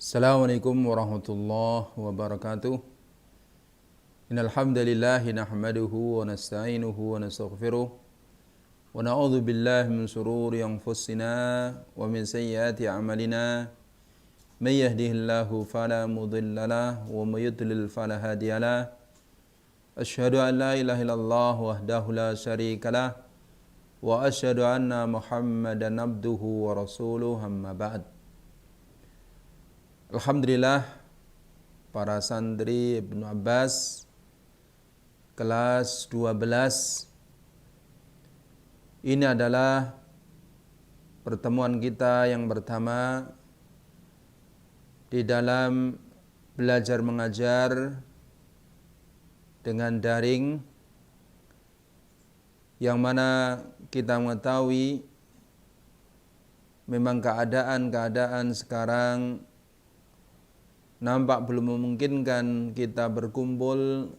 Assalamualaikum warahmatullahi wabarakatuh. Innal hamdalillah nahmaduhu wa nasta'inuhu wa nastaghfiruh wa na'udzu billahi min shururi anfusina wa min sayyiati a'malina. May yahdihillahu fala mudilla lahu wa may yudlil fala hadiya lahu. Asyhadu an la ilaha illallah wahdahu la syarika lah wa asyhadu anna Muhammadan abduhu wa rasuluh, amma ba'd. Alhamdulillah, para santri Ibnu Abbas kelas 12, ini adalah pertemuan kita yang pertama di dalam belajar mengajar dengan daring, yang mana kita mengetahui memang keadaan sekarang nampak belum memungkinkan kita berkumpul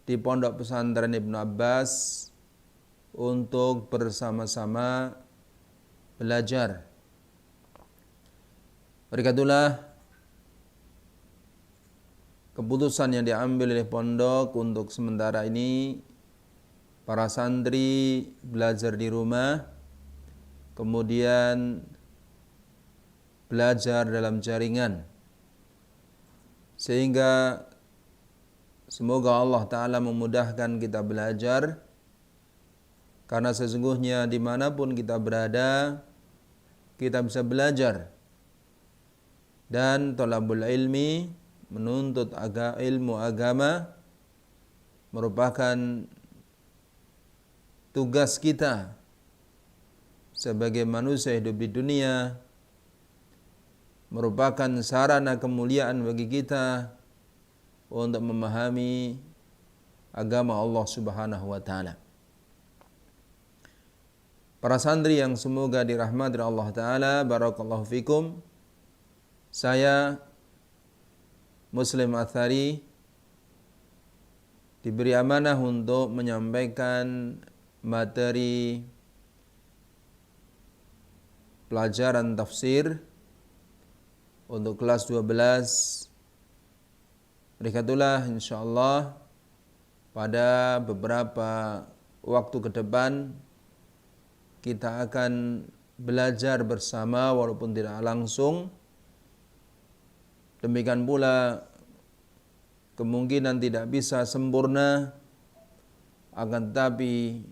di pondok pesantren Ibnu Abbas untuk bersama-sama belajar. Oleh itulah keputusan yang diambil oleh pondok untuk sementara ini para santri belajar di rumah, kemudian belajar dalam jaringan. Sehingga semoga Allah Ta'ala memudahkan kita belajar, karena sesungguhnya dimanapun kita berada, kita bisa belajar. Dan thalabul ilmi, menuntut ilmu agama, merupakan tugas kita sebagai manusia hidup di dunia, merupakan sarana kemuliaan bagi kita untuk memahami agama Allah Subhanahu wa taala. Para santri yang semoga dirahmati Allah taala, barakallahu fikum. Saya Muslim Athari diberi amanah untuk menyampaikan materi pelajaran tafsir untuk kelas 12. Berikatulah insyaallah pada beberapa waktu ke depan kita akan belajar bersama walaupun tidak langsung. Demikian pula kemungkinan tidak bisa sempurna, akan tetapi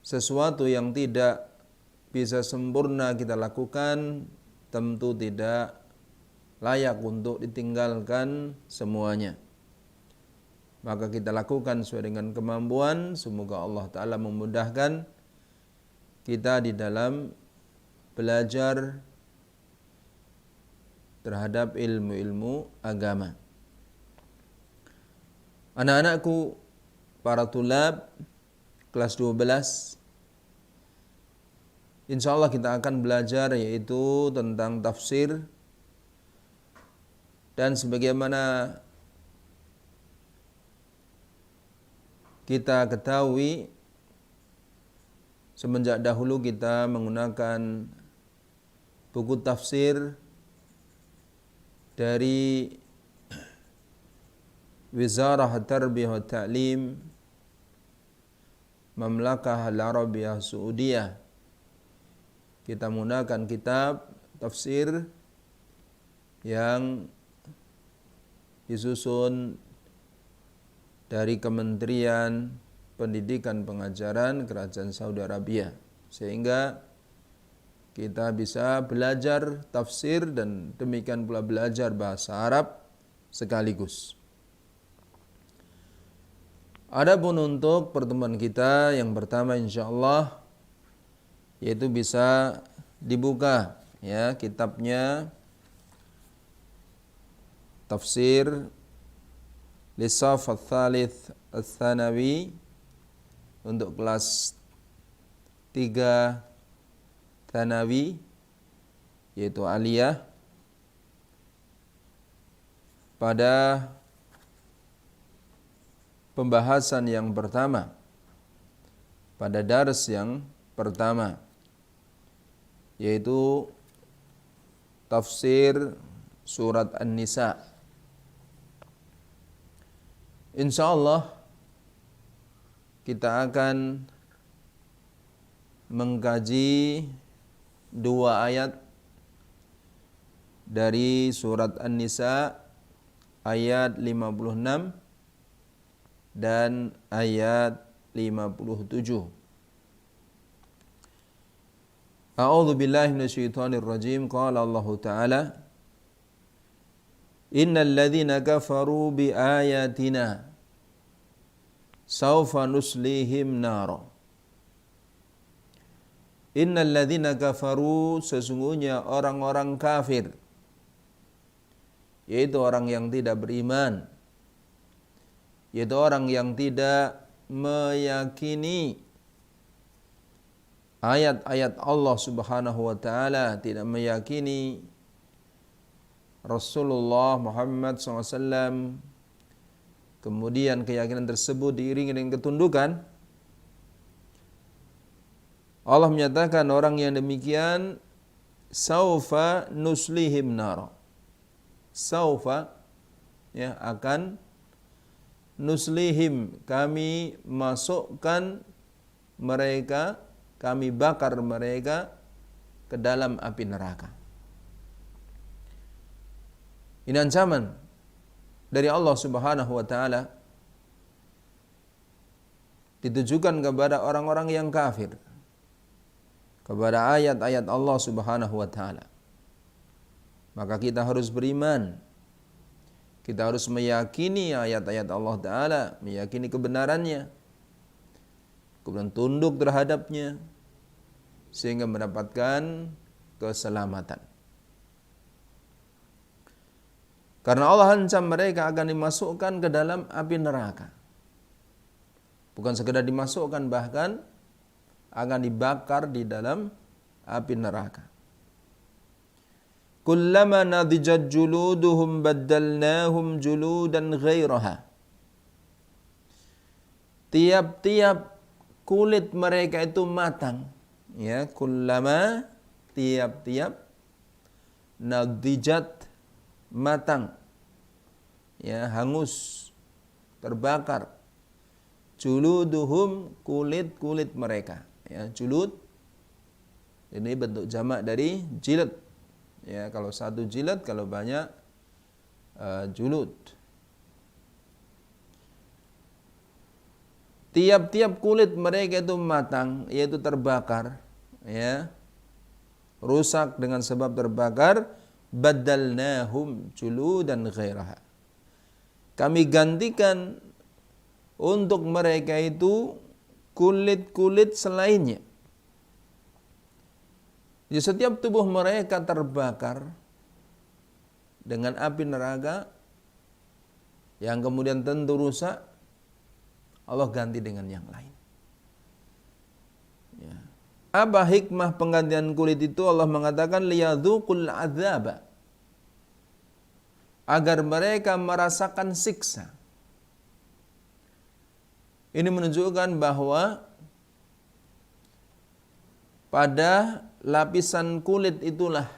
sesuatu yang tidak bisa sempurna kita lakukan tentu tidak layak untuk ditinggalkan semuanya. Maka kita lakukan sesuai dengan kemampuan. Semoga Allah Ta'ala memudahkan kita di dalam belajar terhadap ilmu-ilmu agama. Anak-anakku, para tulab kelas 12, insyaallah kita akan belajar yaitu tentang tafsir. Dan sebagaimana kita ketahui, semenjak dahulu kita menggunakan buku tafsir dari Wizarah Tarbiyah wa Ta'lim Mamlakah Al-Arabiyah Saudiyah. Kita menggunakan kitab tafsir yang disusun dari Kementerian Pendidikan Pengajaran Kerajaan Saudi Arabia, sehingga kita bisa belajar tafsir dan demikian pula belajar bahasa Arab sekaligus. Adapun untuk pertemuan kita yang pertama insyaallah, yaitu bisa dibuka ya kitabnya Tafsir Lisaf Al-Thalith Al-Thanawi untuk kelas 3 Thanawi, yaitu Aliyah, pada pembahasan yang pertama, pada dars yang pertama, yaitu tafsir surat An-Nisa. Insyaallah kita akan mengkaji 2 ayat dari surat An-Nisa ayat 56 dan ayat 57. A'udzu billahi minasyaitonir rajim. Qala Allah Ta'ala, Innal ladzina kafaru bi ayatina sawfa nuslihim nara. Innal ladzina kafaru, sesungguhnya orang-orang kafir, yaitu orang yang tidak beriman, yaitu orang yang tidak meyakini ayat-ayat Allah Subhanahu wa taala, tidak meyakini Rasulullah Muhammad SAW, kemudian keyakinan tersebut diiringi dengan ketundukan. Allah menyatakan orang yang demikian saufa nuslihim nara. Saufa, ya, akan, nuslihim, kami masukkan mereka, kami bakar mereka ke dalam api neraka. Ini ancaman dari Allah Subhanahu wa taala ditujukan kepada orang-orang yang kafir, kepada ayat-ayat Allah Subhanahu wa taala. Maka kita harus beriman. Kita harus meyakini ayat-ayat Allah taala, meyakini kebenarannya, kemudian tunduk terhadapnya sehingga mendapatkan keselamatan. Karena Allah ancam mereka akan dimasukkan ke dalam api neraka. Bukan sekedar dimasukkan, bahkan akan dibakar di dalam api neraka. Kullama nadijat juluduhum baddalnahum juludan ghairaha. Tiap-tiap kulit mereka itu matang, ya, kullama, tiap-tiap, nadijat, matang, ya, hangus, terbakar, juluduhum, kulit-kulit mereka, ya, julud ini bentuk jamak dari jilad, ya, kalau satu jilad, kalau banyak julud. Tiap-tiap kulit mereka itu matang, yaitu terbakar, ya, rusak dengan sebab terbakar. Badalnahum juludan ghairaha. Kami gantikan untuk mereka itu kulit-kulit selainnya. Jadi setiap tubuh mereka terbakar dengan api neraka yang kemudian tentu rusak, Allah ganti dengan yang lain. Ya. Apa hikmah penggantian kulit itu? Allah mengatakan liyadzuqul adzaba, agar mereka merasakan siksa. Ini menunjukkan bahwa pada lapisan kulit itulah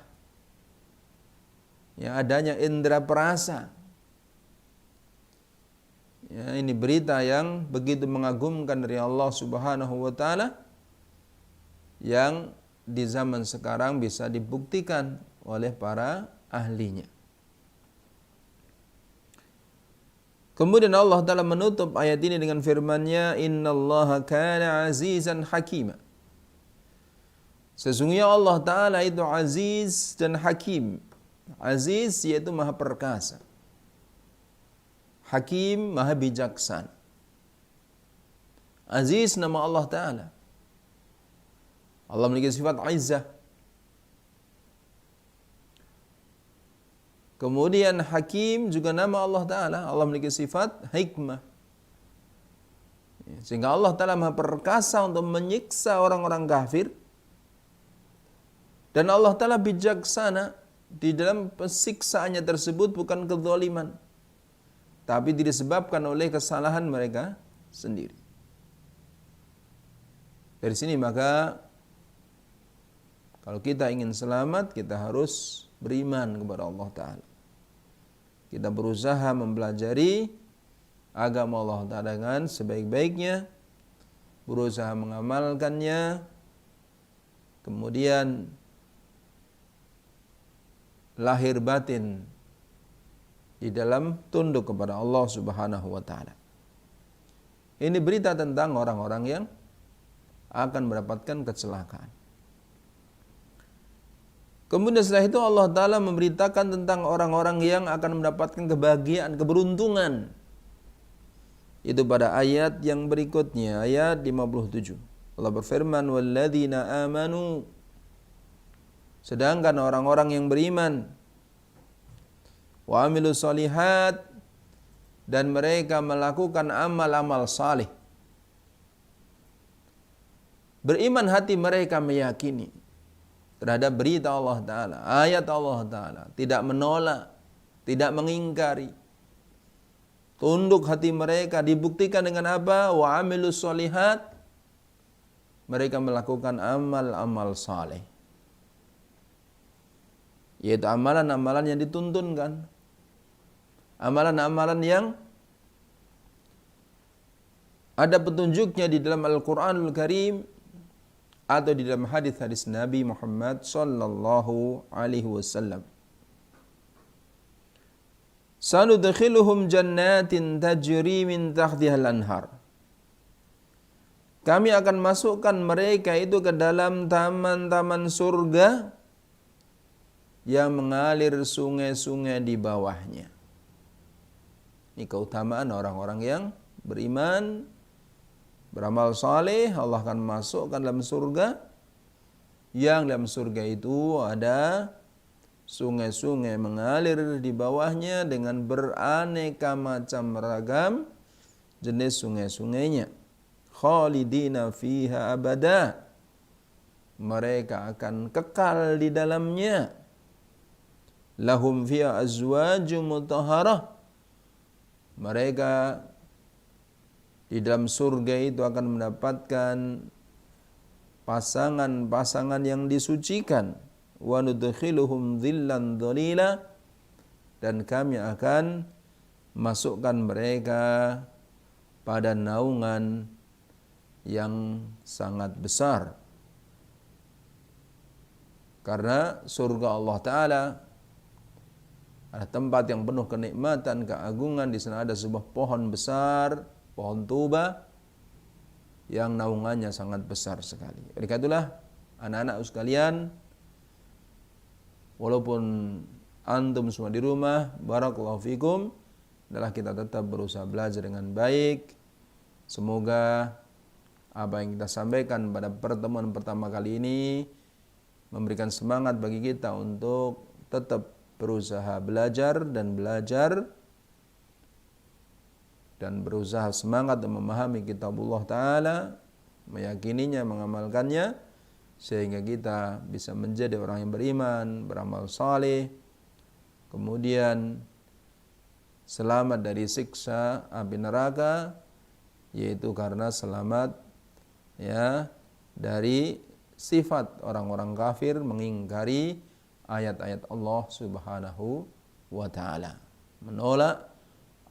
ya adanya indera perasa. Ya, ini berita yang begitu mengagumkan dari Allah Subhanahu wa taala yang di zaman sekarang bisa dibuktikan oleh para ahlinya. Kemudian Allah Ta'ala menutup ayat ini dengan firman-Nya, Innallaha kana azizan hakima. Sesungguhnya Allah Ta'ala itu aziz dan hakim. Aziz yaitu maha perkasa. Hakim maha bijaksana. Aziz nama Allah Ta'ala. Allah memiliki sifat izzah. Kemudian Hakim juga nama Allah Ta'ala. Allah memiliki sifat hikmah. Sehingga Allah Ta'ala maha perkasa untuk menyiksa orang-orang kafir. Dan Allah Ta'ala bijaksana di dalam pesiksaannya tersebut bukan kezaliman, tapi disebabkan oleh kesalahan mereka sendiri. Dari sini maka kalau kita ingin selamat, kita harus beriman kepada Allah Ta'ala. Kita berusaha mempelajari agama Allah Ta'ala dengan sebaik-baiknya, berusaha mengamalkannya, kemudian lahir batin di dalam tunduk kepada Allah Subhanahu wa Ta'ala. Ini berita tentang orang-orang yang akan mendapatkan kecelakaan. Kemudian setelah itu Allah Ta'ala memberitakan tentang orang-orang yang akan mendapatkan kebahagiaan, keberuntungan. Itu pada ayat yang berikutnya, ayat 57. Allah berfirman, "Walladzina amanu", sedangkan orang-orang yang beriman, "wa amilus solihat", dan mereka melakukan amal-amal saleh. Beriman hati mereka meyakini terhadap berita Allah Ta'ala, ayat Allah Ta'ala, tidak menolak, tidak mengingkari. Tunduk hati mereka dibuktikan dengan apa? Wa amilus solihat, mereka melakukan amal-amal saleh, yaitu amalan-amalan yang dituntunkan, amalan-amalan yang ada petunjuknya di dalam Al-Quranul Karim atau di dalam hadis-hadis Nabi Muhammad sallallahu alaihi wasallam. Sanudkhiluhum jannatin tajri min tahtiha al-anhar. Kami akan masukkan mereka itu ke dalam taman-taman surga yang mengalir sungai-sungai di bawahnya. Ini keutamaan orang-orang yang beriman, beramal saleh. Allah akan masukkan dalam surga, yang dalam surga itu ada sungai-sungai mengalir di bawahnya dengan beraneka macam ragam jenis sungai-sungainya. Khalidina fiha abada, mereka akan kekal di dalamnya. Lahum fiha azwajum mutahharah, mereka di dalam surga itu akan mendapatkan pasangan-pasangan yang disucikan. Wa nudkhiluhum dhillan dhalila, dan kami akan masukkan mereka pada naungan yang sangat besar. Karena surga Allah Ta'ala ada tempat yang penuh kenikmatan, keagungan. Di sana ada sebuah pohon besar, pohon tuba, yang naungannya sangat besar sekali. Oleh karena itulah, anak-anak sekalian, walaupun antum semua di rumah, barakallahu fikum, adalah kita tetap berusaha belajar dengan baik. Semoga apa yang kita sampaikan pada pertemuan pertama kali ini memberikan semangat bagi kita untuk tetap berusaha belajar dan berusaha semangat memahami kitabullah Ta'ala, meyakininya, mengamalkannya, sehingga kita bisa menjadi orang yang beriman, beramal saleh, kemudian selamat dari siksa api neraka, yaitu karena selamat dari sifat orang-orang kafir mengingkari ayat-ayat Allah Subhanahu wa Ta'ala, menolak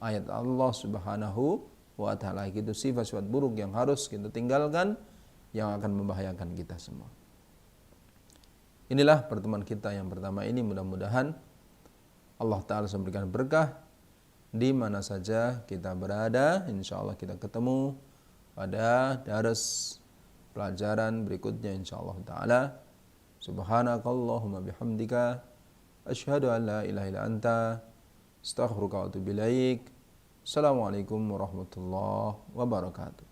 ayat Allah Subhanahu wa Ta'ala. Itu sifat-sifat buruk yang harus kita tinggalkan, yang akan membahayakan kita semua. Inilah pertemuan kita yang pertama ini. Mudah-mudahan Allah Ta'ala memberikan berkah di mana saja kita berada. Insya Allah kita ketemu pada daras pelajaran berikutnya insya Allah Ta'ala. Subhanakallahumma bihamdika asyhadu an la ilaha illa anta astaghfiruka wa atubu ilaik. Assalamualaikum warahmatullahi wabarakatuh.